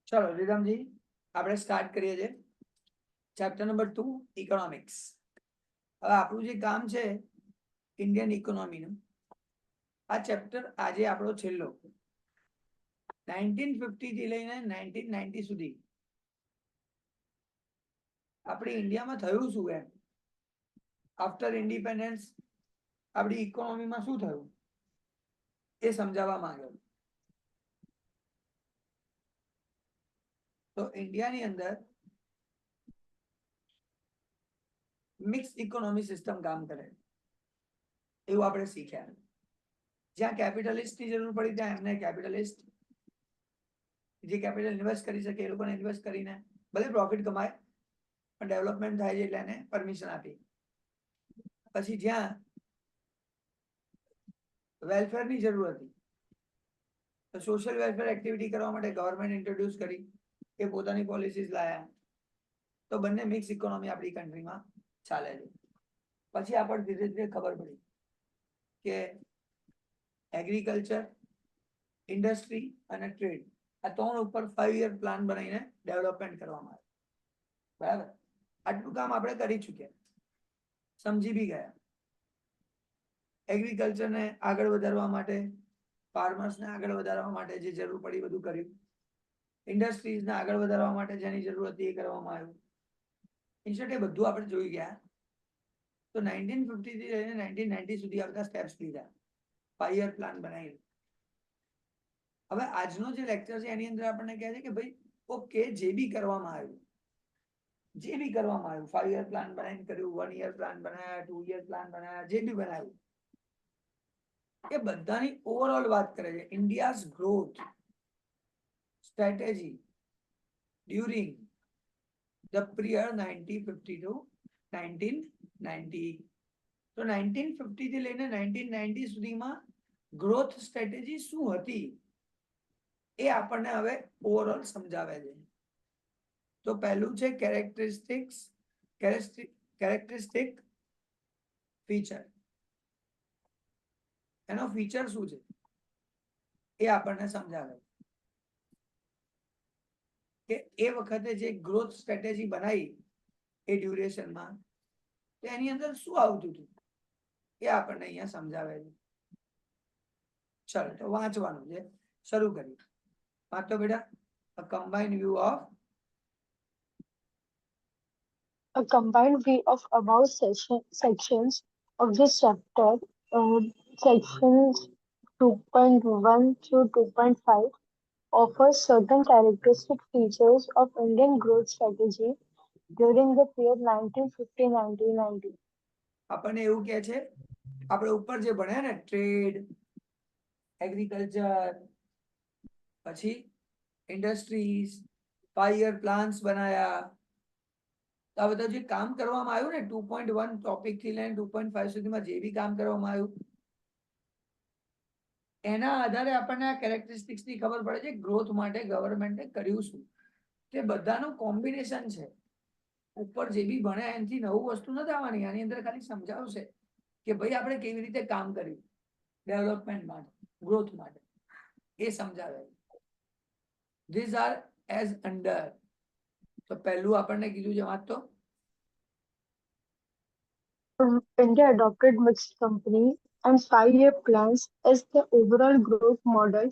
ચલો રીધમજી આપણે સ્ટાર્ટ કરીએ છીએ ચેપ્ટર નંબર 2 ઇકોનોમિક્સ. હવે આપણું જે કામ છે ઇન્ડિયન ઇકોનોમીનું, આ ચેપ્ટર આજે આપણો છેલ્લો 1950 થી લઈને 1990 સુધી આપણી ઇન્ડિયામાં થયું શું એમ, આફ્ટર ઇન્ડિપેન્ડન્સ આપણી ઇકોનોમીમાં શું થયું એ સમજાવવા માંગ્યો. તો ઇન્ડિયાની અંદર મિક્સ ઇકોનોમી સિસ્ટમ કામ કરે એવું આપણે શીખ્યા. જ્યાં કેપિટલિસ્ટની જરૂર પડી ત્યાં એમને કેપિટલિસ્ટ, જે કેપિટલ ઇન્વેસ્ટ કરી શકે એ લોકોને ઇન્વેસ્ટ કરીને ભલે પ્રોફિટ કમાય પણ ડેવલપમેન્ટ થાય છે એટલે એને પરમિશન આપી. પછી જ્યાં વેલફેરની જરૂર હતી તો સોશિયલ વેલફેર એક્ટિવિટી કરવા માટે ગવર્મેન્ટ ઇન્ટ્રોડ્યુસ કરી, એ પોતાની પોલિસીસ લાયા. તો બંને મિક્સ ઇકોનોમી આપણી કન્ટ્રીમાં ચાલે છે. પછી આપણને ધીરે ધીરે ખબર પડી કે એગ્રીકલ્ચર, ઇન્ડસ્ટ્રી અને ટ્રેડ આ ત્રણ ઉપર 5 યર પ્લાન બનાવીને ડેવલપમેન્ટ કરવામાં આવે. બરાબર, આટલું કામ આપણે કરી ચૂક્યા, સમજી બી ગયા. એગ્રીકલ્ચરને આગળ વધારવા માટે, ફાર્મર્સને આગળ વધારવા માટે જે જરૂર પડી બધું કર્યું. ઇન્ડસ્ટ્રીઝને આગળ વધારવા માટે જેની જરૂર હતી એ કરવામાં આવ્યું. ઇનશોર્ટ એ બધું આપણે જોઈ ગયા. તો 1950 થી લઈને 1990 સુધી આ બધા સ્ટેપ્સ લીધા, 5 યર પ્લાન બનાવી. હવે આજનો જે લેક્ચર છે એની અંદર આપણને કહે છે કે ભાઈ ઓકે, જે બી કરવામાં આવ્યું 5 યર પ્લાન બનાવીને કર્યું, 1 યર પ્લાન બનાવ્યા, 2 યર પ્લાન બનાવ્યા, જે બી બનાવ્યું એ બધાની ઓવરઓલ વાત કરે છે. India's growth strategy during the period 1950 to 1990. તો 1950 થી લઈને 1990 સુધીમાં ગ્રોથ સ્ટ્રેટેજી શું હતી એ આપણને હવે ઓવરઓલ સમજાવે છે. તો પહેલું છે કેરેક્ટરિસ્ટિક ફીચર. એનો ફીચર શું છે એ આપણને સમજાવે કે એ વખતે જે ગ્રોથ સ્ટ્રેટેજી બનાવી એ ડ્યુરેશનમાં, તો એની અંદર શું આવતું હતું એ આપણને અહીંયા સમજાવે છે. ચલો તો વાંચવાનું છે, શરૂ કરીએ. વાંચો બેટા. A combined view of A combined view of above sections of this chapter, sections 2.1 through 2.5, offers certain characteristic features of Indian growth strategy during the period 1950-1990. આપણને એવું કહે છે, આપણે ઉપર જે ભણ્યા ને ટ્રેડ, એગ્રીકલ્ચર, પછી ઇન્ડસ્ટ્રીઝ, 5 યર પ્લાન્સ બનાયા, તો આ બધા જે કામ કરવામાં આવ્યું ને 2.1 ટોપિક થી લઈને 2.5 સુધીમાં જે બી કામ કરવામાં આવ્યું એના આધારે આપણને આ કેરેક્ટરિસ્ટિક્સની ખબર પડે છે ગ્રોથ માટે ગવર્મેન્ટે કર્યું શું. તે બધાનું કોમ્બિનેશન છે. ઉપર જે બી ભણ્યા એનાથી નવું વસ્તુ નથી આવવાની, આની અંદર ખાલી સમજાવશે કે ભાઈ આપણે કેવી રીતે કામ કર્યું ડેવલપમેન્ટ માટે, ગ્રોથ માટે, એ સમજાવે. This are as under. તો પહેલું આપણને કીધું છે વાંચતો. India adopted mixed company and 5-year plans as the overall growth model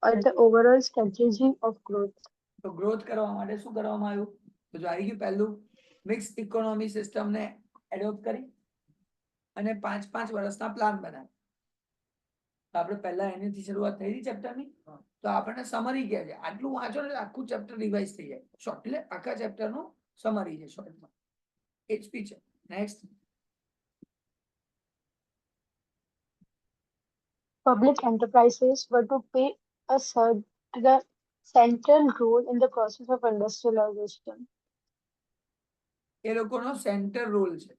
or the overall strategy of growth. તો ગ્રોથ કરવા માટે શું કરવામાં આવ્યું? તો જો આવી ગયું પહેલું, મિક્સ ઇકોનોમી સિસ્ટમને એડોપ્ટ કરી અને 5-5 વર્ષના પ્લાન બનાવ્યા. તો આપણે પહેલા એનીથી શરૂઆત થઈ હતી ચેપ્ટરની. તો આપણને સમરી કહે છે, આટલું વાંચો ને આખું ચેપ્ટર રિવાઇઝ થઈ જાય. શોર્ટ એટલે આખા ચેપ્ટરનું સમરી છે શોર્ટમાં. એ જ પી છે. Next. Public enterprises were to play a central role in the process of industrialization. એ લોકોનો સેન્ટર રોલ છે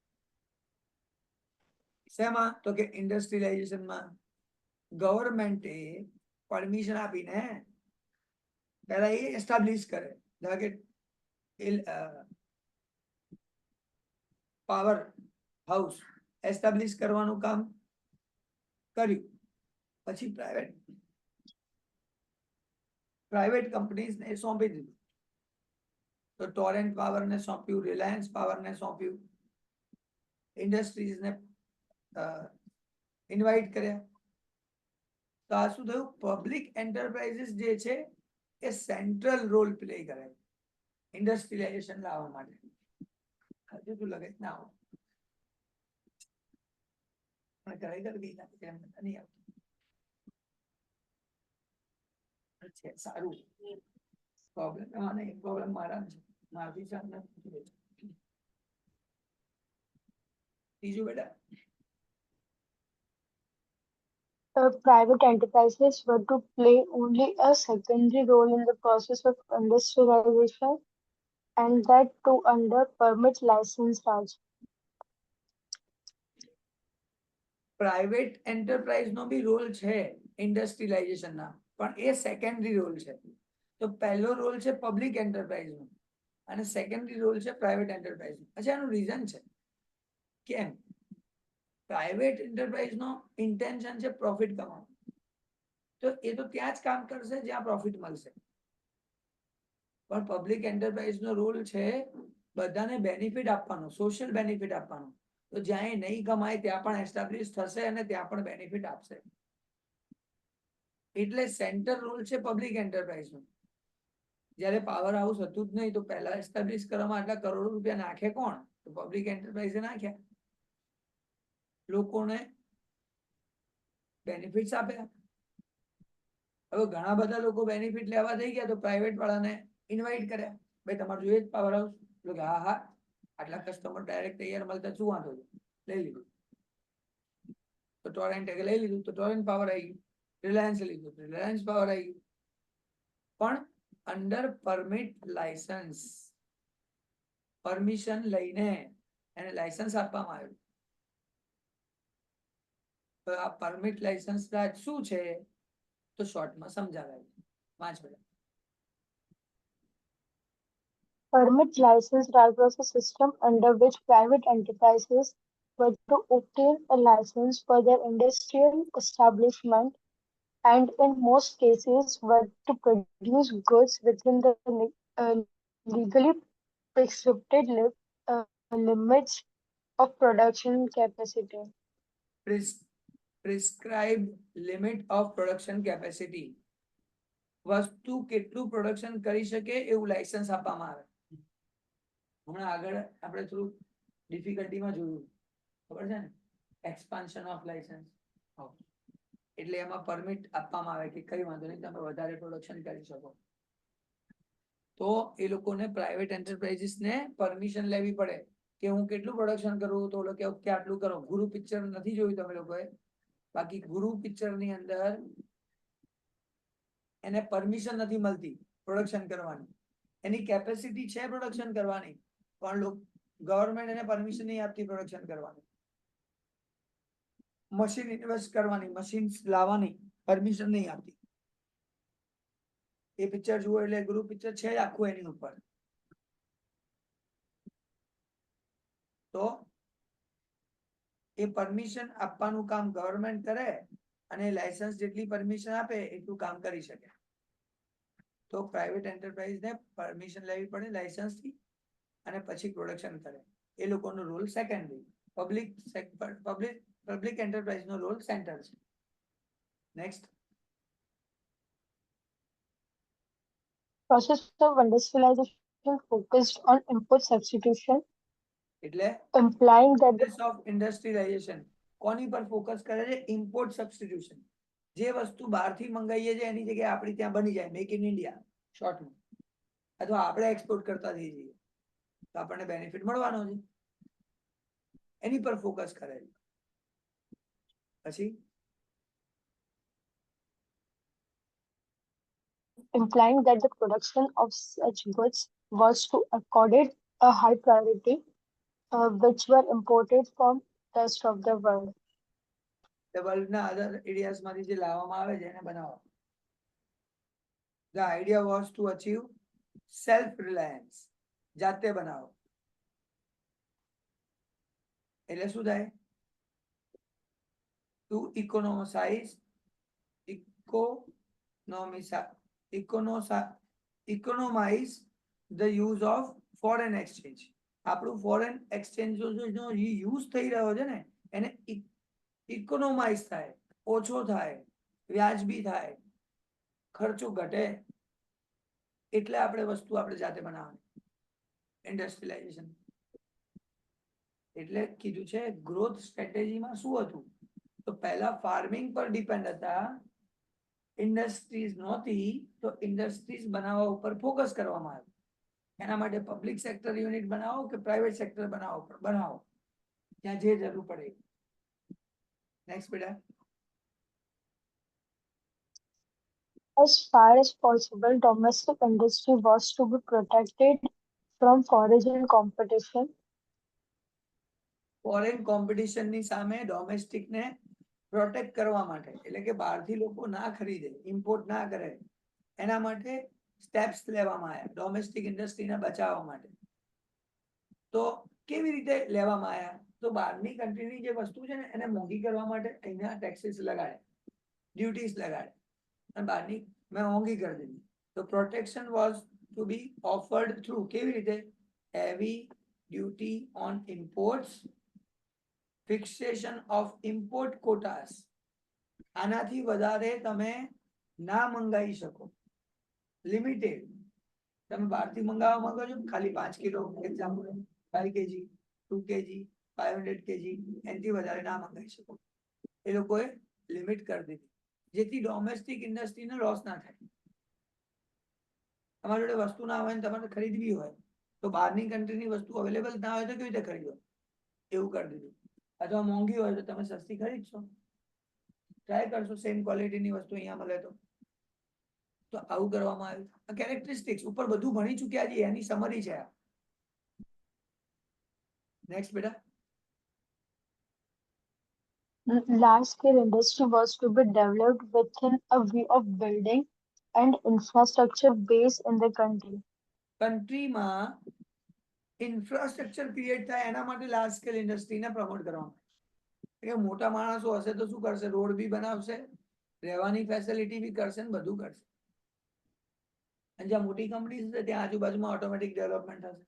શેમાં? તો કે ઇન્ડસ્ટ્રીલાઇઝેશનમાં. ગવર્મેન્ટે પરમિશન આપીને પહેલા એ એસ્ટાબ્લિશ કરે, ધારો કે પાવર હાઉસ એસ્ટાબ્લિશ કરવાનું કામ કર્યું. પછી પ્રાઇવેટ પ્રાઇવેટ કંપનીઝ ને સોંપી દીધું. તો ટોરેન્ટ પાવર ને સોંપ્યું, રિલાયન્સ પાવર ને સોંપ્યું, ઇન્ડસ્ટ્રીઝ ને ઇન્વાઇટ કર્યા. તો આ શું થયું? પબ્લિક એન્ટરપ્રાઇઝીસ જે છે એ સેન્ટ્રલ રોલ પ્લે કરે ઇન્ડસ્ટ્રીલાઇઝેશન લાવવા માટે. હજુ તું લગે ના આવો પણ ખરેખર કઈ ના એમ નહીં આવતું છે. સારું પ્રોબ્લેમ નહીં, પ્રોબ્લેમ મારા છે, મારથી ચાલ નથી. બીજું બેટા Private enterprises were to play only a secondary role in the process of industrialization and that too under permit license Raj. Private enterprise નો બી રોલ છે ઇન્ડસ્ટ્રીલાઇઝેશન ના, પણ એ સેકન્ડરી રોલ છે. તો પહેલો રોલ છે પબ્લિક એન્ટરપ્રાઇઝ નો અને સેકન્ડરી રોલ છે પ્રાઇવેટ એન્ટરપ્રાઇઝ નો. અચ્છા, એનું રીઝન છે કેમ? પ્રાઇવેટ એન્ટરપ્રાઇઝ નો ઇન્ટેન્શન છે પ્રોફિટ કમાવાનું, તો એ તો ત્યાં જ કામ કરશે જ્યાં પ્રોફિટ મળશે. પણ પબ્લિક એન્ટરપ્રાઇઝ નો રોલ છે બધાને બેનિફિટ આપવાનો, સોશિયલ બેનિફિટ આપવાનો. તો જ્યાં એ નહીં કમાય ત્યાં પણ એસ્ટાબ્લિશ થશે અને ત્યાં પણ બેનિફિટ આપશે. એટલે સેન્ટર રોલ છે પબ્લિક એન્ટરપ્રાઇઝ નો. જ્યારે પાવર હાઉસ હતું જ નહીં તો પહેલા એસ્ટાબ્લિશ કરવામાં આટલા કરોડો રૂપિયા નાખે કોણ? તો પબ્લિક એન્ટરપ્રાઇઝે નાખ્યા. લોકોને બેનિફિટ્સ આપ્યા. હવે ઘણા બધા લોકો બેનિફિટ લેવા થઈ ગયા તો પ્રાઇવેટ વાળાને ઇન્વાઇટ કર્યા, ભાઈ તમારે જોઈએ જ પાવર હાઉસ? હા હા, આટલા કસ્ટમર ડાયરેક્ટ તૈયાર મળતા શું વાંધો છે, લઈ લીધું. તો ટોરેન્ટ લઈ લીધું તો ટોરેન્ટ પાવર આવી ગયું. રિલાયન્સ લીધું તો રિલાયન્સ પાવર આવી ગયું. પણ અંડર પરમિટ લાયસન્સ, પરમિશન લઈને એને લાયસન્સ આપવામાં આવ્યું. તો આ પરમિટ લાયસન્સ શું છે તો શોર્ટમાં સમજાવે. પાંચ minute. Permit license Raj was a system under which private enterprises were to obtain a license for their industrial establishment and in most cases were to produce goods within the legally prescribed limits of production capacity. Prescribed limit of production capacity. વસ્તુ કેટલું production કરી શકે એવું licence આપવામાં આવે. હમણાં આગળ આપણે થોડું ડિફિકલ્ટીમાં જોયું, ખબર છે ને, એક્સપાન્શન ઓફ લાયસન્સ. એટલે એમાં પરમિટ આપવામાં આવે કે કઈ વાંધો નહીં, તમે વધારે પ્રોડક્શન કરી શકો. તો એ લોકોને પ્રાઇવેટ એન્ટરપ્રાઇઝીસ ને પરમિશન લેવી પડે કે હું કેટલું પ્રોડક્શન કરું. તો લોકો કે આટલું કરો. ગુરુ પિક્ચર નથી જોયું તમે લોકોએ? બાકી ગુરુ પિક્ચર ની અંદર એને પરમિશન નથી મળતી પ્રોડક્શન કરવાની. એની કેપેસિટી છે પ્રોડક્શન કરવાની, પણ ગવર્મેન્ટ એને પરમિશન નહીં આપતી પ્રોડક્શન કરવાની. મશીન ઇન્વેસ્ટ કરવાની, મશીન લાવવાની પરમિશન નહીં આપતી. એ પિક્ચર જુઓ એટલે ગુરુ પિક્ચર છે આખું એની ઉપર. તો એ પરમિશન આપવાનું કામ ગવર્મેન્ટ કરે અને લાયસન્સ જેટલી પરમિશન આપે એટલું કામ કરી શકે. તો પ્રાઇવેટ એન્ટરપ્રાઇઝ ને પરમિશન લેવી પડે લાયસન્સ થી અને પછી પ્રોડક્શન કરે. એ લોકોનો રોલ સેકન્ડરી. પબ્લિક એન્ટરપ્રાઇઝ નો રોલ સેન્ટર છે. Next. Process of industrialization focused on import substitution, એટલે implying that the process of industrialisation કોની પર ફોકસ કરે છે? Import substitution. જે વસ્તુ બહારથી મંગાવીએ છીએ એની જગ્યાએ આપણી ત્યાં બની જાય, મેક ઇન ઇન્ડિયા શોર્ટમાં, અથવા આપણે એક્સપોર્ટ કરતા થઈ જઈએ તો આપણને બેનિફિટ મળવાનો છે. એની પર ફોકસ કરે છે. પછી implying that the production of such goods was to accorded a high priority, which were imported from rest of the world. વર્લ્ડના અધર એરિયાઝમાંથી જે લાવવામાં આવે છે એને બનાવો. The idea was to achieve self-reliance. જાતે બનાવો. એટલે શું થાય? To economicize economize the use of foreign exchange. આપણું ફોરેન એક્સચેન્જ નો યુઝ થઈ રહ્યો છે ને એને ઇકોનોમાઇઝ થાય, ઓછો થાય, વ્યાજબી થાય, ખર્ચો ઘટે, એટલે આપણે વસ્તુ આપણે જાતે બનાવવાની, ઇન્ડસ્ટ્રીલાઇઝેશન. એટલે કીધું છે ગ્રોથ સ્ટ્રેટેજીમાં શું હતું, તો પહેલા ફાર્મિંગ પર ડિપેન્ડ હતા, ઇન્ડસ્ટ્રીઝ નહોતી, તો ઇન્ડસ્ટ્રીઝ બનાવવા ઉપર ફોકસ કરવામાં આવ્યું. એના માટે પબ્લિક સેક્ટર યુનિટ બનાવો કે પ્રાઇવેટ સેક્ટર બનાવો ત્યાં જે જરૂર પડે. નેક્સ્ટ બેટા. As far as possible, domestic industry was to be protected from foreign competition. Foreign competition ની સામે ડોમેસ્ટિક ને પ્રોટેક્ટ કરવા માટે, એટલે કે બહારથી લોકો ના ખરીદે, ઇમ્પોર્ટ ના કરે, એના માટે સ્ટેપ્સ લેવામાં આવ્યા ડોમેસ્ટિક ઇન્ડસ્ટ્રીને બચાવવા માટે. તો કેવી રીતે લેવામાં આવ્યા, તો બહારની કન્ટ્રીની જે વસ્તુ છે ને એને મોંઘી કરવા માટે અહીંયા ટેક્સીસ લગાડે, ડ્યુટીઝ લગાડે, અને બહારની મેં મોંઘી કરી દીધી. તો protection was to be offered through કેવી રીતે, heavy duty on imports, fixation of import quotas, આનાથી વધારે તમે ના મંગાવી શકો, લિમિટેડ. તમે બહારથી મંગાવવા માંગો છો ખાલી 5 kilo, example 5 kg, 2 kg, 500 kg, એનાથી વધારે ના મંગાવી શકો. એ લોકોએ લિમિટ કરી દીધી, જેથી ડોમેસ્ટિક ઇન્ડસ્ટ્રીને લોસ ના થાય. તમારી જોડે વસ્તુ ના હોય ને તમારે ખરીદવી હોય તો બહારની કન્ટ્રીની વસ્તુ અવેલેબલ ના હોય તો કેવી રીતે ખરીદો, એવું કરી દીધું. અથવા મોંઘી હોય તો તમે સસ્તી ખરીદશો, ટ્રાય કરશો સેમ ક્વોલિટીની વસ્તુ અહીંયા મળે તો. તો આવું કરવામાં આવ્યું. આ કેરેક્ટરિસ્ટિક્સ ઉપર બધું ભણી ચૂક્યા છીએ, એની સમરી છે. નેક્સ્ટ બેટા. Large-scale industry was to be developed within a view of building and infrastructure base in the country. કન્ટ્રીમાં ઇન્ફ્રાસ્ટ્રક્ચર ક્રિએટ થાય એના માટે લાર્જ સ્કેલ ઇન્ડસ્ટ્રીને પ્રમોટ કરવામાં. મોટા માણસો હશે તો શું કરશે, રોડ બી બનાવશે, રહેવાની ફેસિલિટી બી કરશે ને બધું કરશે. અને જ્યાં મોટી કંપની છે ત્યાં આજુબાજુમાં ઓટોમેટિક ડેવલપમેન્ટ થશે,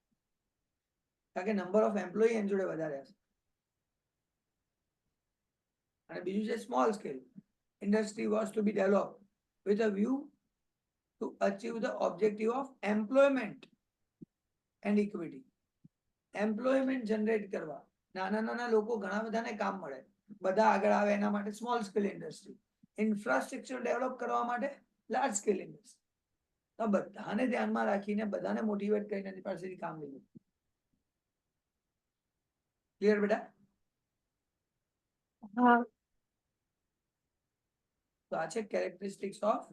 કારણ કે નંબર ઓફ એમ્પ્લોયી એની જોડે વધારે હશે. અને બીજું છે small scale industry was to be develop with a view to achieve the objective of employment and equity. Employment generate કરવા, નાના નાના લોકો ઘણા બધાને કામ મળે, બધા આગળ આવે એના માટે small scale industry. Infrastructure develop કરવા માટે લાર્જ સ્કેલ ઇન્ડસ્ટ્રી. તો બધાને ધ્યાનમાં રાખીને બધાને મોટિવેટ કરીને એની પાસેથી કામ લીધું. ક્લિયર બેટા? હા. તો આ છે characteristics of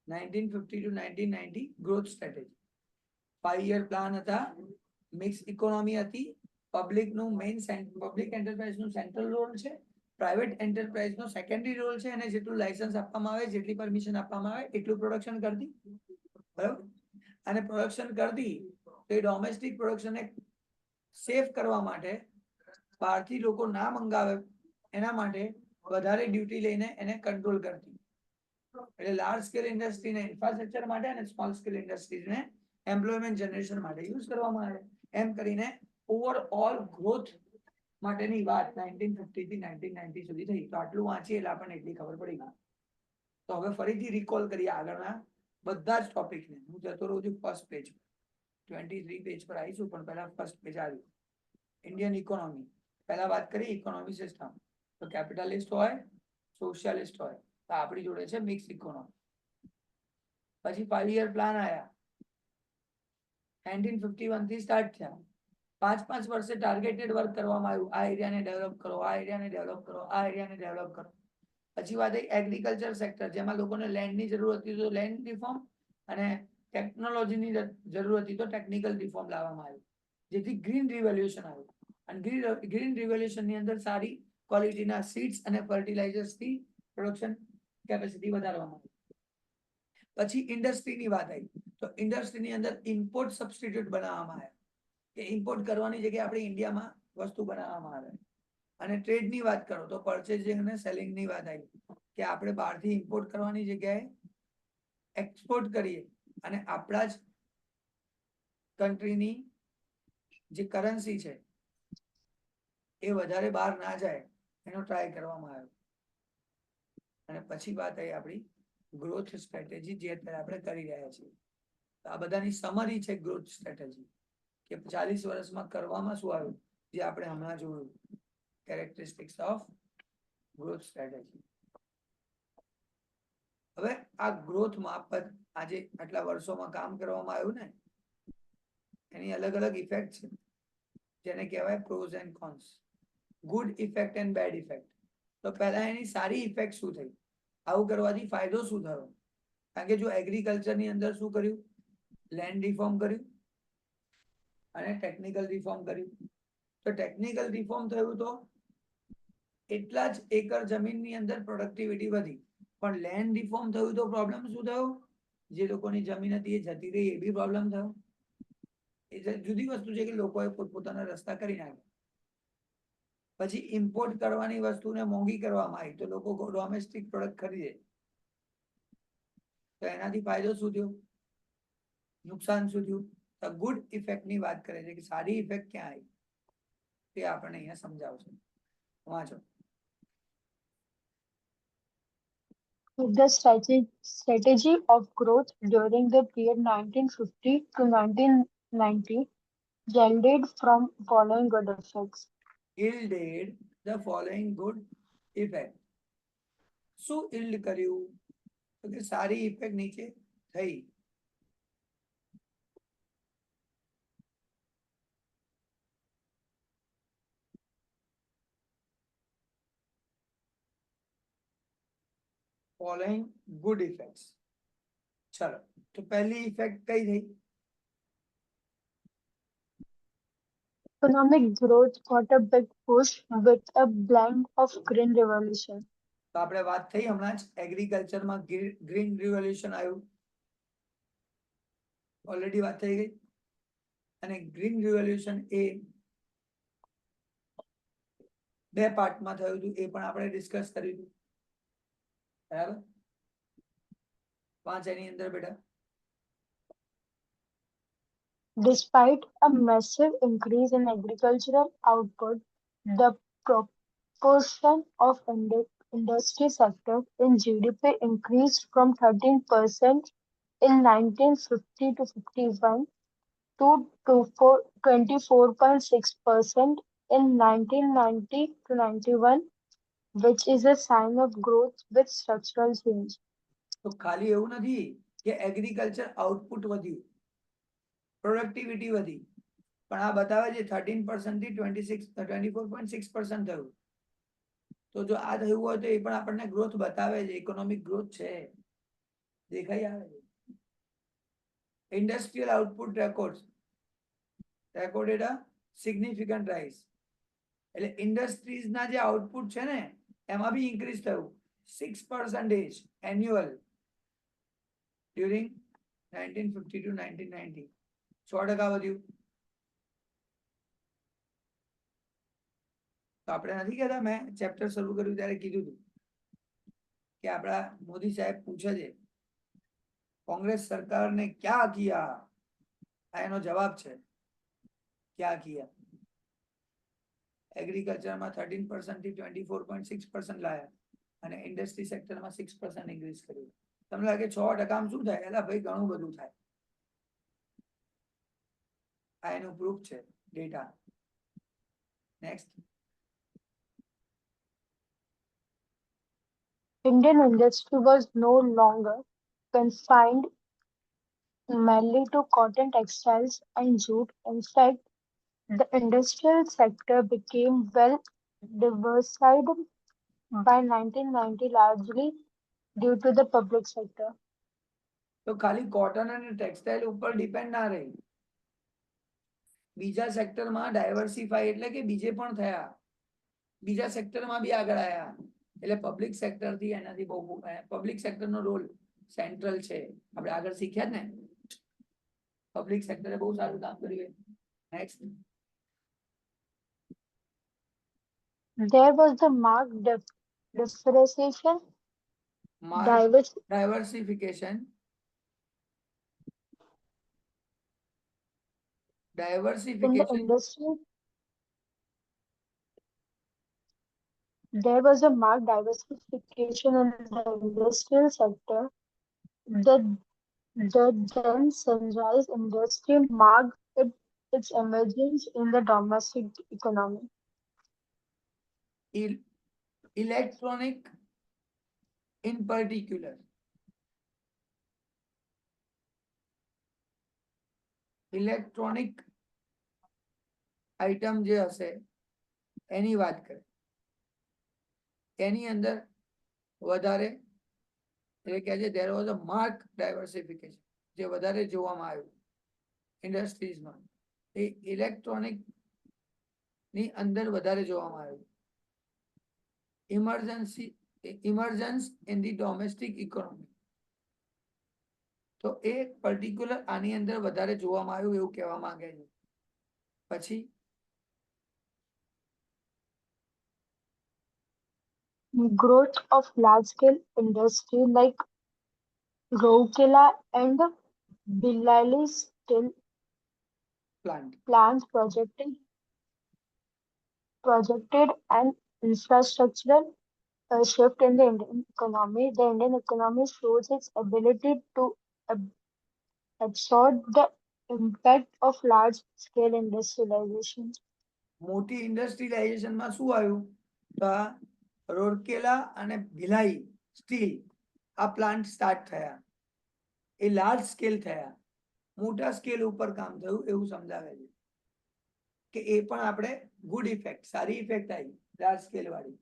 1950 to 1990 growth strategy. 5-year plan હતા, મિક્સ ઇકોનોમી હતી, પબ્લિકનું મેઇન પબ્લિક એન્ટરપ્રાઇઝનું સેન્ટ્રલ રોલ છે, પ્રાઇવેટ એન્ટરપ્રાઇઝનો સેકન્ડરી રોલ છે, અને જેટલું લાયસન્સ આપવામાં આવે, જેટલી પરમિશન આપવામાં આવે એટલું પ્રોડક્શન કરતી, બરાબર. અને પ્રોડક્શન કરતી તો એ ડોમેસ્ટિક પ્રોડક્શનને સેફ કરવા માટે, બહારથી લોકો ના મંગાવે એના માટે વધારે ડ્યુટી લઈને એને કંટ્રોલ કરતી. એટલે લાર્જ સ્કેલ ઇન્ડસ્ટ્રીને ઇન્ફ્રાસ્ટ્રક્ચર માટે અને સ્મોલ સ્કેલ ઇન્ડસ્ટ્રીઝને એમ્પ્લોયમેન્ટ જનરેશન માટે યુઝ કરવામાં આવે. એમ કરીને ઓવરઓલ ગ્રોથ માટેની વાત 1950 થી 1990 સુધી થઈ. તો આટલું વાંચીએ એટલે આપણને એટલી ખબર પડી ગઈ. તો હવે ફરીથી રિકોલ કરીએ આગળના બધા જ ટોપિકને. હું જતો રહું છું ફર્સ્ટ પેજ, 23 પેજ પર આવીશું, પણ પહેલા ફર્સ્ટ પેજ આવ્યું. ઇન્ડિયન ઇકોનોમી પહેલા વાત કરી, ઇકોનોમી સિસ્ટમ તો કેપિટલિસ્ટ હોય, સોશિયાલિસ્ટ હોય, તો આપણી જોડે છે મિક્સ ઇકોનોમી. પછી 5-year પ્લાન આયા, 1951 થી સ્ટાર્ટ થયા. 5-5 વર્ષે ટાર્ગેટેડ વર્ક કરવામાં આવ્યું. આ એરિયાને ડેવલપ કરો, આ એરિયાને ડેવલપ કરો, આ એરિયાને ડેવલપ કરો. પછી વાત આવી એગ્રીકલ્ચર સેક્ટર, જેમાં લોકોને લેન્ડની જરૂર હતી તો લેન્ડ રિફોર્મ, અને ટેકનોલોજીની જરૂર હતી તો ટેકનિકલ રિફોર્મ લાવવામાં આવ્યું, જેથી ગ્રીન રિવોલ્યુશન આવ્યું. અને ગ્રીન રિવોલ્યુશનની અંદર સારી ક્વોલિટીના સીડ્સ અને ફર્ટિલાઇઝર્સથી પ્રોડક્શન કેપેસિટી વધારવામાં આવી. પછી ઇન્ડસ્ટ્રીની વાત આવી, તો ઇન્ડસ્ટ્રીની અંદર ઇમ્પોર્ટ સબસ્ટિટ્યુટ બનાવવામાં આવ્યા, કે ઇમ્પોર્ટ કરવાની જગ્યાએ આપણે ઇન્ડિયામાં વસ્તુ બનાવવામાં આવે. અને ટ્રેડની વાત કરો તો પરચેસિંગ અને સેલિંગની વાત આવી, કે આપણે બહારથી ઇમ્પોર્ટ કરવાની જગ્યાએ એક્સપોર્ટ કરીએ અને આપણા જ કન્ટ્રીની જે કરન્સી છે એ વધારે બહાર ના જાય એનો ટ્રાય કરવામાં આવ્યો. અને પછી વાત આવી આપણી ગ્રોથ સ્ટ્રેટેજી જે અત્યારે આપણે કરી રહ્યા છીએ. આ બધાની સમરી છે ગ્રોથ સ્ટ્રેટેજી કે 40 વર્ષમાં કરવામાં શું આવ્યું જે આપણે હમણાં જોયું કેરેક્ટરિસ્ટિક્સ ઓફ ગ્રોથ સ્ટ્રેટેજી. હવે આ ગ્રોથ માપન આજે આટલા વર્ષોમાં કામ કરવામાં આવ્યું ને એની અલગ અલગ ઇફેક્ટ છે જેને કહેવાય pros and cons, good effect and bad effect. તો પહેલા એની સારી ઇફેક્ટ શું થઈ, આવું કરવાથી ફાયદો શું થયો? કારણ કે જો એગ્રીકલ્ચરની અંદર શું કર્યું, લેન્ડ રિફોર્મ કર્યું અને ટેકનિકલ રિફોર્મ કર્યું. તો ટેકનિકલ રિફોર્મ થયું તો એટલા જ એકર જમીનની અંદર પ્રોડક્ટિવિટી વધી, પણ લેન્ડ રિફોર્મ થયું તો પ્રોબ્લેમ શું થયો, જે લોકોની જમીન હતી એ જતી રહી એ બી પ્રોબ્લેમ થયો. એ જુદી વસ્તુ છે કે લોકોએ પોતપોતાના રસ્તા કરી નાખ્યા. પછી ઇમ્પોર્ટ કરવાની વસ્તુને મોંઘી કરવામાં આવી તો લોકો ડોમેસ્ટિક પ્રોડક્ટ ખરીદે, તો એનાથી ફાયદો શું થયો, નુકસાન શું થયું? તો ગુડ ઇફેક્ટની વાત કરે છે કે સારી ઇફેક્ટ ક્યાં આવી તે આપણને અહીંયા સમજાવશે. વાંચો. The strategy of growth during the period 1950 to 1990 yielded from following good effects. Yielded the following good effect. શું yield કર્યું? તો કે સારી ઇફેક્ટ નીચે થઈ. Following good effects. ચલો તો પહેલી ઇફેક્ટ કઈ થઈ? Economic growth got a big push with a blend of green revolution. તો આપણે વાત થઈ હમણાં જ એગ્રીકલ્ચરમાં ગ્રીન રિવોલ્યુશન આવ્યું, ઓલરેડી વાત થઈ ગઈ. અને ગ્રીન રિવોલ્યુશન એ બે પાર્ટમાં થયું હતું એ પણ આપણે ડિસ્કસ કર્યું હતું, બરાબર? પાંચ એની અંદર બેટા. Despite a massive increase in agricultural output, the proportion of industry sector in GDP increased from 13% in 1950 to 51 to 24.6% in 1990 to 91, which is a sign of growth with structural change. તો ખાલી એવું નથી કે એગ્રીકલ્ચર આઉટપુટ વધ્યું, productivity વધી, પણ આ બતાવે છે 13% થી 24.6% થયું. તો જો આ થયું હોય તો એ પણ આપણને ગ્રોથ બતાવે છે, ઇકોનોમિક ગ્રોથ છે, દેખાઈ આવે છે. ઇન્ડસ્ટ્રીયલ આઉટપુટ રેકોર્ડેડ અ સિગ્નિફિકન્ટ રાઇઝ. એટલે ઇન્ડસ્ટ્રીઝના જે આઉટપુટ છે ને એમાં બી ઇન્ક્રીઝ થયું 6% એન્યુઅલ ડ્યુરિંગ 1950 to 1990. 6% વધ્યું. તો આપણે નથી કહેતા, મેં ચેપ્ટર શરૂ કર્યું ત્યારે કીધું હતું કે આપણા મોદી સાહેબ પૂછે છે કોંગ્રેસ સરકારને ક્યાં કિયા, આ એનો જવાબ છે, ક્યાં કિયા. એગ્રીકલ્ચરમાં 13% થી 24.6% લાયા અને ઇન્ડસ્ટ્રી સેક્ટરમાં 6% ઇન્ક્રીઝ કર્યું. તમને લાગે 6% શું થાય? એલા ભાઈ ઘણું બધું થાય. આ એનું પ્રૂફ છે, data. Next. Indian industry was no longer confined mainly to cotton, textiles, and jute. In fact, the industrial sector became well diversified by 1990, largely due to the public sector. તો ખાલી કોટન અને textile ઉપર depend ના રહી, બીજા સેક્ટરમાં diversify એટલે કે બીજે પણ થયા, બીજા સેક્ટરમાં બી આગળ આવ્યા. એટલે પબ્લિક સેક્ટરથી એનાથી બહુ પબ્લિક સેક્ટરનો રોલ સેન્ટ્રલ છે. આપણે આગળ શીખ્યા જ ને, પબ્લિક સેક્ટરે બહુ સારું કામ કર્યું. Next. There was the marked differentiation Mark Divers diversification. in the Diversification. industry, there was a marked diversification in the industrial sector. The, the then sunrise industry marked its emergence in the domestic economy. el- Electronic in particular. Electronic item જે હશે એની વાત કરે, એની અંદર વધારે એટલે કે છે there was a marked diversification, જે વધારે જોવામાં આવ્યું ઇન્ડસ્ટ્રીઝમાં, એ ઇલેક્ટ્રોનિક ની અંદર વધારે જોવામાં આવ્યું. ઇમર્જન્સ ઇન ધી ડોમેસ્ટિક ઇકોનોમી, તો એ પર્ટિક્યુલર આની અંદર વધારે જોવામાં આવ્યું એવું કહેવા માંગે છે. પછી Growth of large-scale industry like Rourkela and Billali steel plant, plants projected an infrastructural shift in the Indian economy. The Indian economy shows its ability to ab- absorb the impact of large-scale industrialization. મોટી ઇન્ડસ્ટ્રીલાઇઝેશનમાં શું આવ્યું? તો આ રોરકેલા અને Bhilai steel આ plant start થયા, એ large scale થયા, મોટા સ્કેલ ઉપર કામ થયું એવું સમજાવે છે કે એ પણ આપણે ગુડ ઇફેક્ટ, સારી ઇફેક્ટ આવી લાર્જ સ્કેલ વાળી.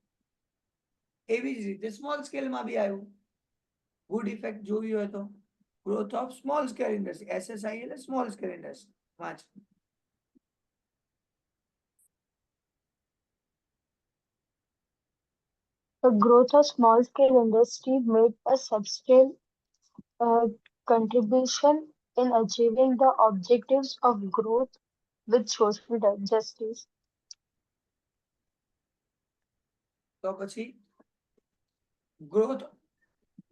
એવી જ રીતે સ્મોલ સ્કેલમાં બી આવ્યું ગુડ ઇફેક્ટ જોવી હોય તો growth of small scale industry, SSI એટલે સ્મોલ સ્કેલ ઇન્ડસ્ટ્રી વાંચ. The growth of small-scale industry made a substantial uh, contribution in achieving the objectives of growth with social justice. તો પછી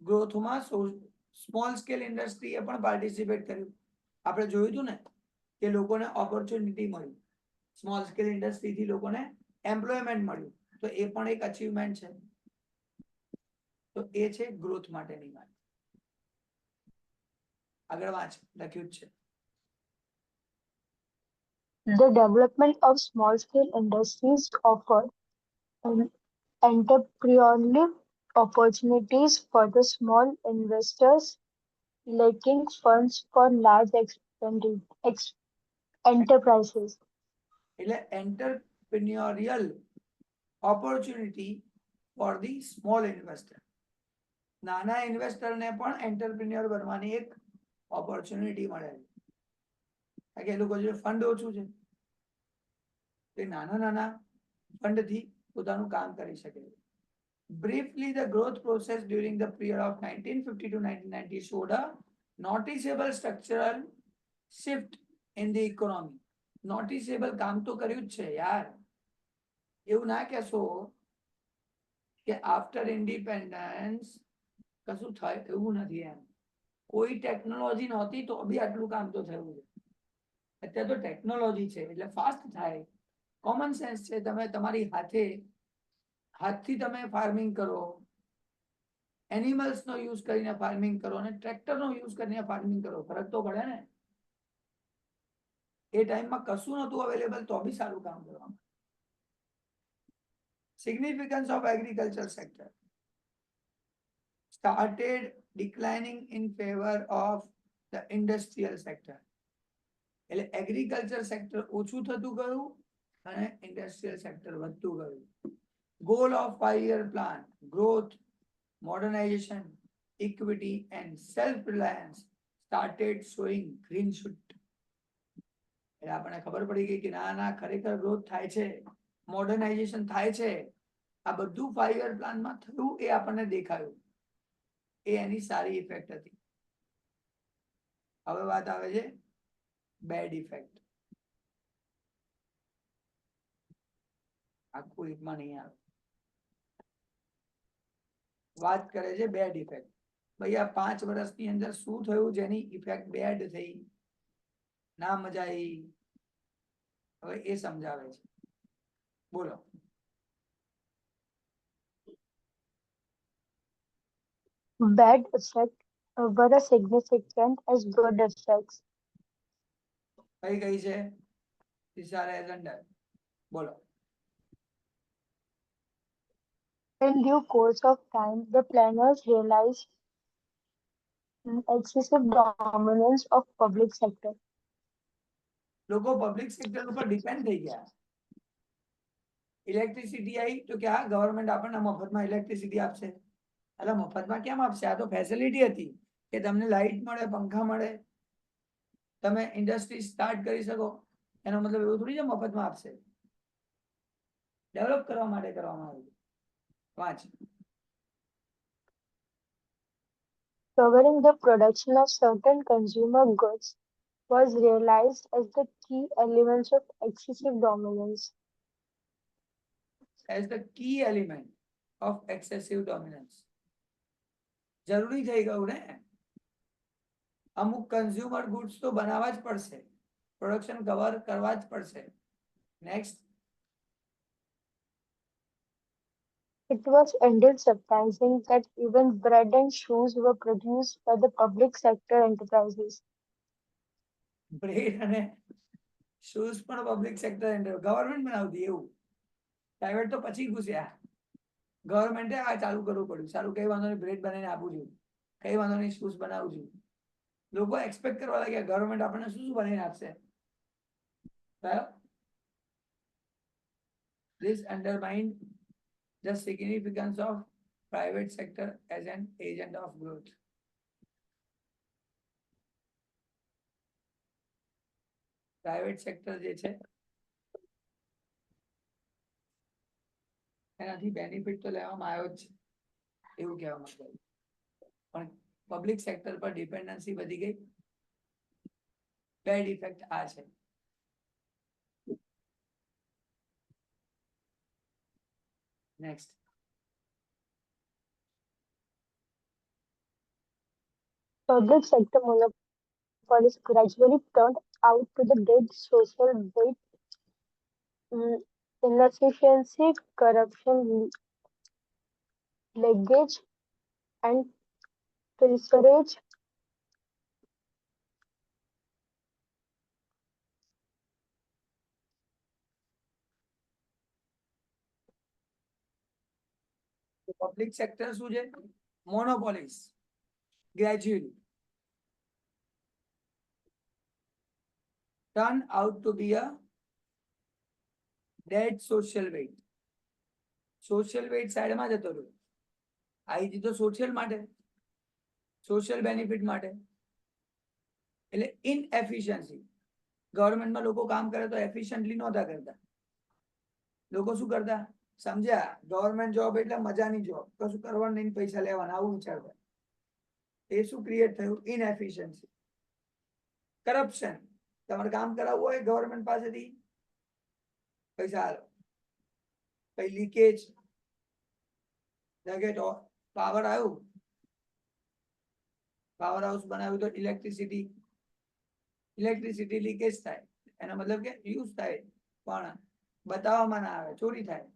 ગ્રોથમાં small scale ઇન્ડસ્ટ્રીએ પણ participate કર્યું. આપણે જોયું હતું ને કે લોકોને ઓપોર્ચ્યુનિટી મળી, સ્મોલ સ્કેલ ઇન્ડસ્ટ્રીથી લોકોને એમ્પ્લોયમેન્ટ મળ્યું, તો એ પણ એક અચીવમેન્ટ છે. તો એ છે ગ્રોથ માટેની વાત. આગળ વાંચ, લખ્યું જ છે. The development of small-scale industries offered um, entrepreneurial opportunities for the small investors lacking funds for large enterprises. એટલે entrepreneurial opportunity for the small investor, નાના ઇન્વેસ્ટરને પણ એન્ટરપ્રિન્યોર બનવાની એક ઓપોર્ચ્યુનિટી મળે છે. કારણ કે એ લોકો જે ફંડ ઓછું છે તે નાના નાના ફંડથી પોતાનું કામ કરી શકે છે. Briefly, the growth process during the period of 1950 to 1990 showed a noticeable structural shift in the economy. Noticeable કામ તો કર્યું જ છે યાર, એવું ના કહેશો કે આફ્ટર ઇન્ડિપેન્ડન્સ કશું થાય એવું નથી. એમ કોઈ ટેકનોલોજી નહોતી તો બી આટલું કામ તો થયું છે. અત્યારે તો ટેકનોલોજી છે એટલે ફાસ્ટ થાય. કોમન સેન્સ છે, તમે તમારી હાથથી તમે ફાર્મિંગ કરો, એનિમલ્સનો યુઝ કરીને ફાર્મિંગ કરો અને ટ્રેક્ટરનો યુઝ કરીને ફાર્મિંગ કરો, ફરક તો પડે ને. એ ટાઈમમાં કશું નહોતું અવેલેબલ તો બી સારું કામ કરવામાં. Significance of agriculture sector started declining in favor of the industrial sector. એટલે એગ્રીકલ્ચર સેક્ટર ઓછું થતું ગયું અને ઇન્ડસ્ટ્રીયલ સેક્ટર વધતું ગયું. Goal of 5-year plan, growth, modernization, equity and self-reliance started showing green shoot. એટલે આપણને ખબર પડી ગઈ કે ના ના ખરેખર ગ્રોથ થાય છે, મોડર્નાઇઝેશન થાય છે, આ બધું 5-year પ્લાનમાં થયું એ આપણને દેખાયું, એ એની સારી ઇફેક્ટ હતી. હવે વાત આવે છે બેડ ઇફેક્ટ. આખું એકમાં નહીં આવે. વાત કરે છે બેડ ઇફેક્ટ. ભાઈ આ 5 વર્ષની અંદર શું થયું જેની ઇફેક્ટ બેડ થઈ, ના મજા આવી, હવે એ સમજાવે છે. બોલો. Bad effects were as significant as good effects. કઈ કઈ છે? બોલો. In due course of time, the planners realized excessive dominance of public sector. લોકો પબ્લિક સેક્ટર ઉપર ડિપેન્ડ થઈ ગયા. ઇલેક્ટ્રિસિટી આવી તો કે હા ગવર્મેન્ટ આપણને મફતમાં ઇલેક્ટ્રિસિટી આપશે. એટલે મફતમાં કેમ આપશે? આ તો ફેસિલિટી હતી કે તમને લાઇટ મળે, પંખા મળે, તમે ઇન્ડસ્ટ્રી સ્ટાર્ટ કરી શકો. એનો મતલબ એવું થોડી છે મફતમાં આપશે. ડેવલપ કરવા માટે કરવામાં આવ્યું. વાંચ. Covering the production of certain consumer goods was realized as the key elements of excessive dominance. As the key element of excessive dominance. જરૂરી થઈ ગયું ને. અમુક કન્ઝ્યુમર ગુડ્સ તો બનાવવા જ પડશે, પ્રોડક્શન કવર કરવા જ પડશે. Next. It was indeed surprising that even bread and shoes were produced by the public sector enterprises. Bread અને શૂઝ પણ પબ્લિક સેક્ટર ગવર્મેન્ટ બનાવતી, એવું. પ્રાઇવેટ તો પછી ઘૂસ્યા. ગવર્મેન્ટે આ ચાલુ કરવું પડ્યું. સારું, કઈ વાંધો નહીં, બ્રેડ બનાવીને આપું છું, કઈ વાંધો નહીં, શૂઝ બનાવું છું. લોકો એક્સપેક્ટ કરવા લાગ્યા ગવર્મેન્ટ આપણને શું શું બનાવીને આપશે. This undermined the significance of private sector as an agent of growth. Private sector જે છે એનાથી બેનિફિટ તો લેવામાં આવ્યો જ છે એવું કહેવા માંગે, પણ પબ્લિક સેક્ટર પર ડિપેન્ડન્સી વધી ગઈ. બેડ ઇફેક્ટ આ છે. Next. Public sector monopolies gradually turned out to the dead social weight, inefficiency, corruption, leakage, and pilferage. Public sector શું છે? Monopolies. Gradually turn out to be a dead social weight. Social weight સાઈડમાં જતો રહ્યો. આવી હતી તો social માટે, social benefit માટે. એટલે ઇનએફિશિયન્સી. ગવર્મેન્ટમાં લોકો કામ કરે તો એફિશિયન્ટલી નહોતા કરતા. લોકો શું કરતા? સમજ્યા, ગવર્મેન્ટ જોબ એટલે મજાની જોબ, કશું કરવાનું નહીં, પૈસા લેવાના, આવું વિચારતા. એ શું ક્રિએટ થયું? ઇનએફિશિયન્સી. કરપ્શન. તમારે કામ કરાવવું હોય ગવર્મેન્ટ પાસેથી, પૈસા આલો. પછી લીકેજ. પાવર આવ્યું, પાવર હાઉસ બનાવ્યું તો ઇલેક્ટ્રિસિટી લીકેજ થાય. એનો મતલબ કે યુઝ થાય પણ બતાવવામાં ના આવે, ચોરી થાય.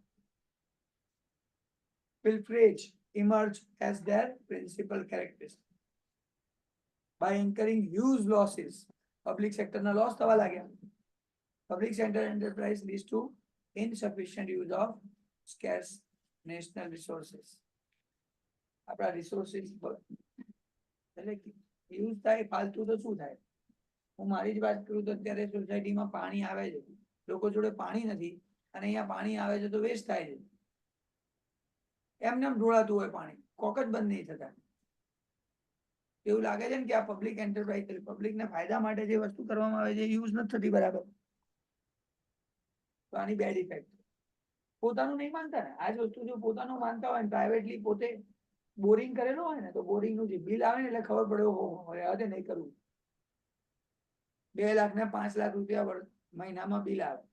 pilferage emerged as their principal characteristic. By incurring huge losses, public sector na loss થવા લાગ્યા. Public sector enterprise leads to insufficient use of scarce national resources. આપણા resources એટલે યુઝ થાય ફાલતુ તો શું થાય? હું મારી જ વાત કરું તો અત્યારે સોસાયટીમાં પાણી આવે છે, લોકો જોડે પાણી નથી અને અહીંયા પાણી આવે છે તો વેસ્ટ થાય છે. એમને એમ ઢોળાતું હોય પાણી, કોક જ બંધ નહીં થતા. એવું લાગે છે ને કે આ પબ્લિક એન્ટરપ્રાઇઝ, પબ્લિકને ફાયદા માટે જે વસ્તુ કરવામાં આવે છે યુઝ નથી થતી બરાબર. તો આની બેડ ઇફેક્ટ. પોતાનું નહીં માનતા ને, આ જ વસ્તુ જો પોતાનું માનતા હોય ને, પ્રાઇવેટલી પોતે બોરિંગ કરેલું હોય ને, તો બોરિંગ નું જે બિલ આવે ને એટલે ખબર પડે હવે નહીં કરવું. 2 લાખ ને 5 લાખ રૂપિયા મહિનામાં બિલ આવે.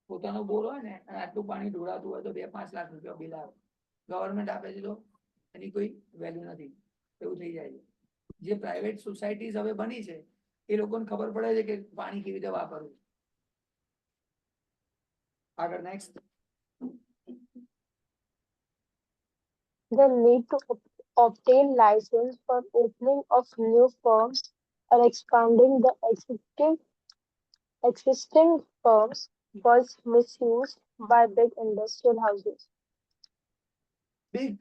પોતાનો બોર હોય ને અને આટલું પાણી ઢોળાતું હોય તો 2-5 લાખ રૂપિયા બિલ આવે. ગવર્મેન્ટ આપે છે તો એની કોઈ વેલ્યુ નથી, એવું થઈ જાય છે. જે પ્રાઇવેટ સોસાયટીઝ હવે બની છે એ લોકોને ખબર પડે છે કે પાણી કેવી રીતે વાપરવું. આગળ next. The need to obtain license for opening of new firms or expanding the existing firms was misused by big industrial houses. Big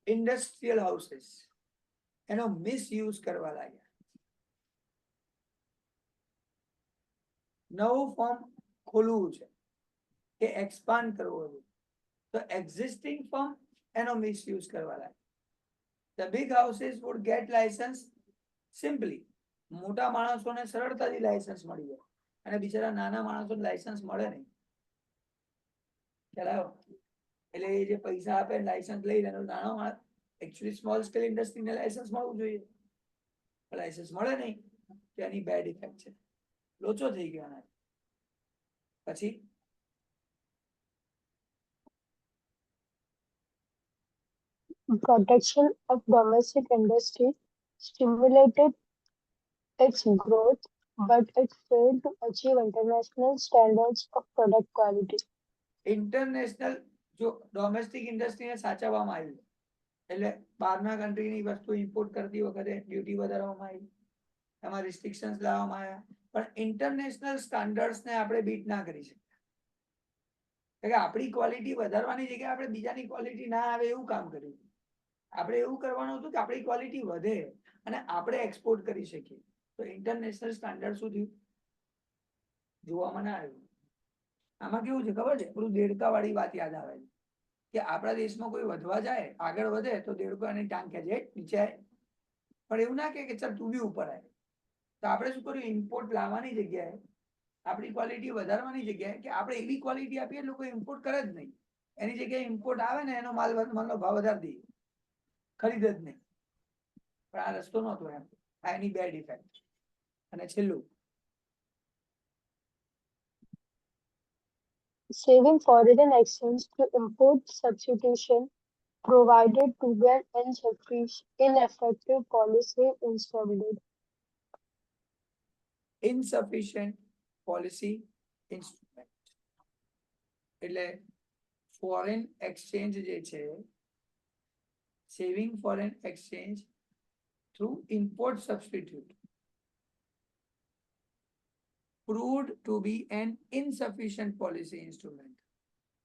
industrial houses એનો મિસયુઝ કરવા લાગ્યા. નવું ફોર્મ ખોલવું છે કે એક્સપાન્ડ કરવું છે તો એક્ઝિસ્ટિંગ ફોર્મ એનો મિસયુઝ કરવા લાગ્યા. The big houses would get license simply. મોટા માણસોને સરળતાથી લાયસન્સ મળી જાય અને બિચારા નાના માણસોને લાયસન્સ મળે નહીં. ખ્યાલ આવ્યો? એટલે એ જે પૈસા આપે લાયસન્સ લઈ લે, નાનો માણસ એકચ્યુઅલી સ્મોલ સ્કેલ ઇન્ડસ્ટ્રીને લાયસન્સ મળવું જોઈએ, લાયસન્સ મળે નહીં તો એની બેડ ઇફેક્ટ છે, લોચો થઈ ગયો એના. પછી Protection of domestic industry stimulated its growth, but it failed to achieve international standards of product quality. International જો ડોમેસ્ટિક ઇન્ડસ્ટ્રીને સાચવવામાં આવી એટલે બહારના કન્ટ્રીની વસ્તુ ઇમ્પોર્ટ કરતી વખતે ડ્યુટી વધારવામાં આવી, એમાં રિસ્ટ્રિક્શન્સ લાવવામાં આવ્યા, પણ ઇન્ટરનેશનલ સ્ટાન્ડર્ડ્સને આપણે બીટ ના કરી શકીએ. એટલે આપણી ક્વોલિટી વધારવાની જગ્યાએ આપણે બીજાની ક્વોલિટી ના આવે એવું કામ કર્યું. આપણે એવું કરવાનું હતું કે આપણી ક્વોલિટી વધે અને આપણે એક્સપોર્ટ કરી શકીએ. તો ઇન્ટરનેશનલ સ્ટાન્ડર્ડ શું થયું જોવામાં ના આવ્યું. આમાં કેવું છે ખબર છે, પેલું દેડકા વાળી વાત યાદ આવે છે કે આપણા દેશમાં કોઈ વધવા જાય આગળ વધે તો દેડકો એની ટાંગ ખેંચે નીચે આવે, પણ એવું ના કે ચાલ તું બી ઉપર આવે. તો આપણે શું કર્યું, ઇમ્પોર્ટ લાવવાની જગ્યાએ આપણી ક્વોલિટી વધારવાની જગ્યાએ કે આપણે એવી ક્વોલિટી આપીએ લોકો ઇમ્પોર્ટ કરે જ નહીં, એની જગ્યાએ ઇમ્પોર્ટ આવે ને એનો માલનો ભાવ વધારી દઈએ, ખરીદે જ નહીં. પણ આ રસ્તો નહોતો એમ, આ એની બેડ ઇફેક્ટ. અને છેલ્લું Saving foreign exchange to import substitution provided to be an ineffective policy instrument. insufficient policy instrument એટલે ફોરેન એક્સચેન્જ જે છે, saving foreign exchange through import substitute proved to be an insufficient policy instrument.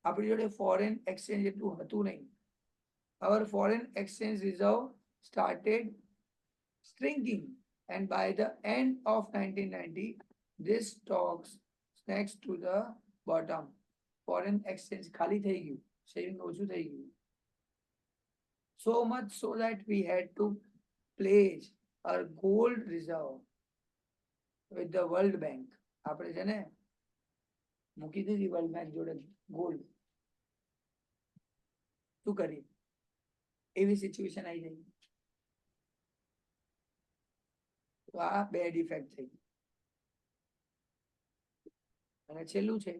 આપણી જોડે foreign exchange એટલું હતું નહીં. Our foreign exchange reserve started shrinking and by the end of 1990 this stocks next to the bottom. Foreign exchange ખાલી થઈ ગયું, saving ઓછું થઈ ગયું. So much so that we had to pledge our gold reserve with the World Bank. આપણે છે ને મૂકી દીધી વર્લ્ડ બેંક જોડે ગોલ્ડ. શું કરી એવી સિચ્યુએશન આવી જાય. તો આ બેડ ઇફેક્ટ થઈ. અને છેલ્લું છે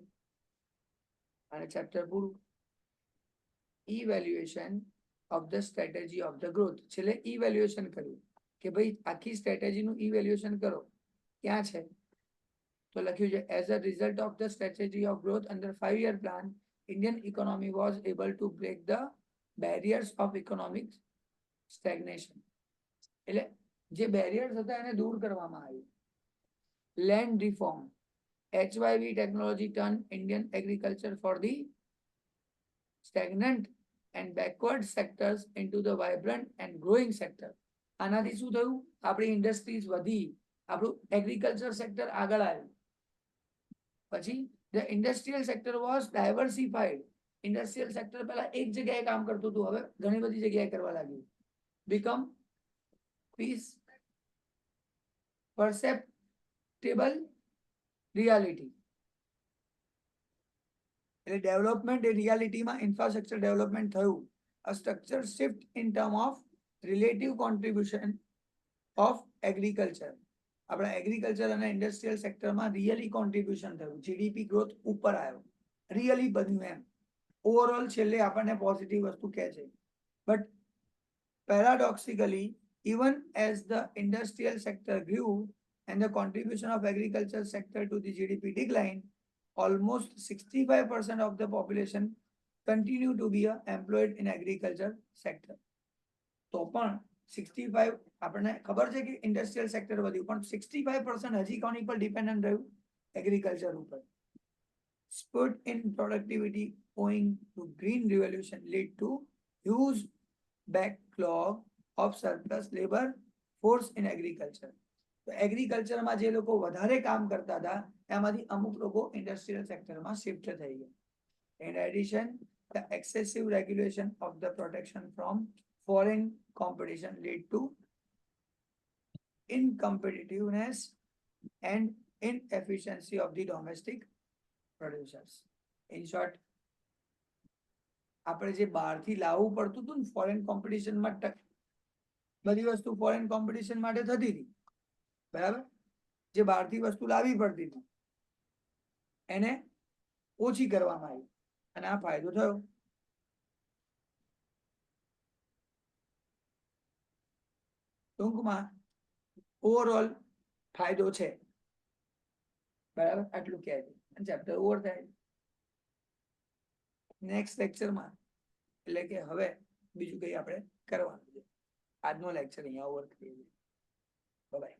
અને ચેપ્ટર પૂરું, evaluation of the strategy of the growth. છેલ્લે ઇવેલ્યુએશન કર્યું કે ભાઈ આખી સ્ટ્રેટેજીનું ઇવેલ્યુએશન કરો, ક્યાં છે તો લખ્યું છે as a result of the strategy of growth under 5-year plan Indian economy was able to break the barriers of economic stagnation. એટલે જે બેરિયર્સ હતા એને દૂર કરવામાં આવ્યું. Land reform, HYV technology turned Indian agriculture for the stagnant and backward sectors into the vibrant and growing sector. આનાથી શું થયું, આપણી ઇન્ડસ્ટ્રીઝ વધી, આપણું એગ્રીકલ્ચર સેક્ટર આગળ આવ્યું. પછી the industrial sector was diversified. Industrial sector પહેલા એક જગ્યાએ કામ કરતું હતું, હવે ઘણી બધી જગ્યાએ કરવા લાગ્યું. become perceptible reality. એટલે ડેવલપમેન્ટ એ રિયાલિટીમાં ઇન્ફ્રાસ્ટ્રક્ચર ડેવલપમેન્ટ થયું. a structure shift in term of relative contribution of agriculture. આપણા એગ્રીકલ્ચર અને ઇન્ડસ્ટ્રીયલ સેક્ટરમાં રિયલી કોન્ટ્રીબ્યુશન થયું, જીડીપી ગ્રોથ ઉપર આવ્યો, રિયલી બન્યું એમ. ઓવરઓલ છેલ્લે આપણને પોઝિટિવ વસ્તુ કહે છે, but paradoxically, even as the industrial sector grew and the contribution of agriculture sector to the GDP declined, almost 65% of the population continue to be employed in agriculture sector. તો પણ 65 આપણને ખબર છે કે ઇન્ડસ્ટ્રીયલ સેક્ટર વધ્યું, પણ 65% હજી કોની પર ડિપેન્ડન્ટ રહ્યું? એગ્રીકલ્ચર ઉપર. Spurt in productivity owing to green revolution led to huge backlog of surplus labor force in agriculture. તો એગ્રીકલ્ચરમાં જે લોકો વધારે કામ કરતા હતા એમાંથી અમુક લોકો ઇન્ડસ્ટ્રીયલ સેક્ટરમાં શિફ્ટ થઈ ગયા. In addition, the excessive regulation of the protection from foreign competition led to incompetitiveness and inefficiency of the domestic producers. In short, આપણે જે બહારથી લાવવું પડતું હતું ને ફોરેન કોમ્પિટિશનમાં, બધી વસ્તુ ફોરેન કોમ્પિટિશન માટે થતી હતી, બરાબર? જે બહારથી વસ્તુ લાવવી પડતી હતી એને ઓછી કરવામાં આવી અને આ ફાયદો થયો. ટૂંકમાં ઓવરઓલ ફાયદો છે, બરાબર? આટલું કહે છે અને ચેપ્ટર ઓવર થાય. નેક્સ્ટ લેક્ચરમાં એટલે કે હવે બીજું કંઈ આપણે કરવાનું છે. આજનો લેક્ચર અહીંયા ઓવર કરીએ. બાય.